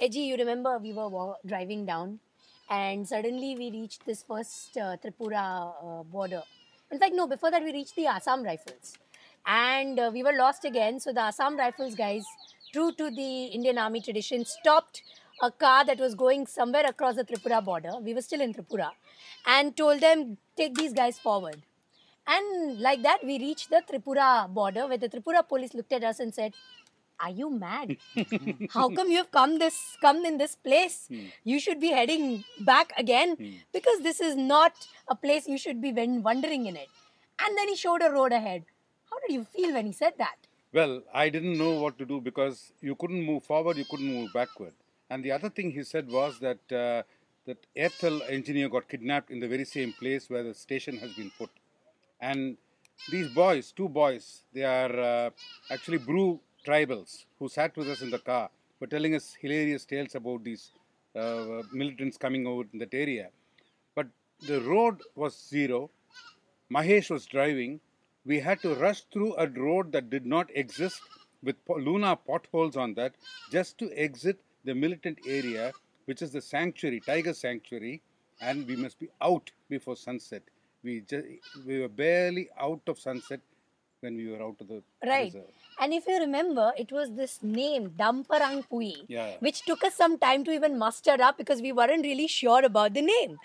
Edgy, you remember we were driving down and suddenly we reached this first Tripura border. In fact, no, before that we reached the Assam Rifles. And we were lost again. So the Assam Rifles guys, true to the Indian Army tradition, stopped a car that was going somewhere across the Tripura border. We were still in Tripura. And told them, take these guys forward. And like that, we reached the Tripura border where the Tripura police looked at us and said, are you mad? How come you have come in this place? You should be heading back again because this is not a place you should be wandering in it. And then he showed a road ahead. How did you feel when he said that? Well, I didn't know what to do because you couldn't move forward, you couldn't move backward. And the other thing he said was that that Airtel engineer got kidnapped in the very same place where the station has been put. And these boys, two boys, they are actually Bru tribals who sat with us in the car, were telling us hilarious tales about these militants coming out in that area. But the road was zero. Mahesh was driving. We had to rush through a road that did not exist with Luna potholes on that just to exit the militant area, which is the sanctuary, tiger sanctuary, and we must be out before sunset. We were barely out of sunset when we were out of the Right. reserve. And if you remember, it was this name, Damparang Pui, Yeah. which took us some time to even muster up because we weren't really sure about the name.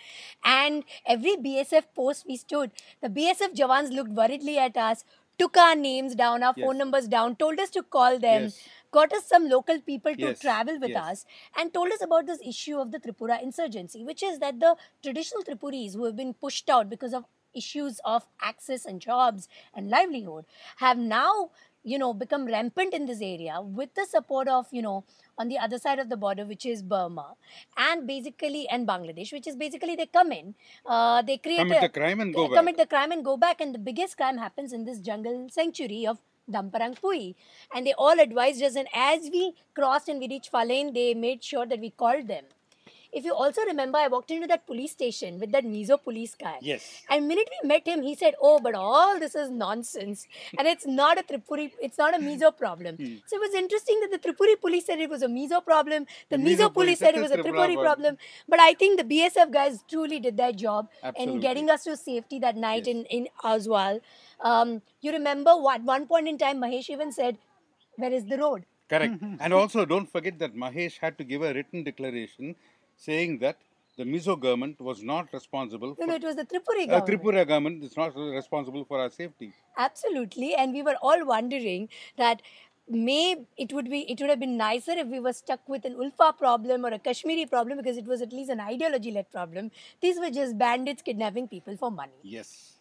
And every BSF post we stood, the BSF Jawans looked worriedly at us, took our names down, our phone Yes. numbers down, told us to call them, Yes. got us some local people to Yes. travel with Yes. us, and told us about this issue of the Tripura insurgency, which is that the traditional Tripuris who have been pushed out because of issues of access and jobs and livelihood have now become rampant in this area with the support of on the other side of the border, which is Burma and Bangladesh, which is basically they come in, they Commit the crime and go back. commit the crime and go back, and the biggest crime happens in this jungle sanctuary of Damparang Pui. And they all advised us, and as we crossed and we reached Falain, they made sure that we called them. If you also remember, I walked into that police station with that Mizo police guy. Yes. And minute we met him, he said, "Oh, but all this is nonsense, and it's not a Tripuri, it's not a Mizo problem." So it was interesting that the Tripuri police said it was a Mizo problem. The Mizo police said it was a Tripuri problem. But I think the BSF guys truly did their job in getting us to safety that night in Aswal. You remember at one point in time, Mahesh even said, "Where is the road?" Correct. And also, don't forget that Mahesh had to give a written declaration saying that the Mizo government was not responsible. No, it was the Tripuri government. Tripura government is not responsible for our safety. Absolutely, and we were all wondering that it would have been nicer if we were stuck with an Ulfa problem or a Kashmiri problem because it was at least an ideology-led problem. These were just bandits kidnapping people for money. Yes.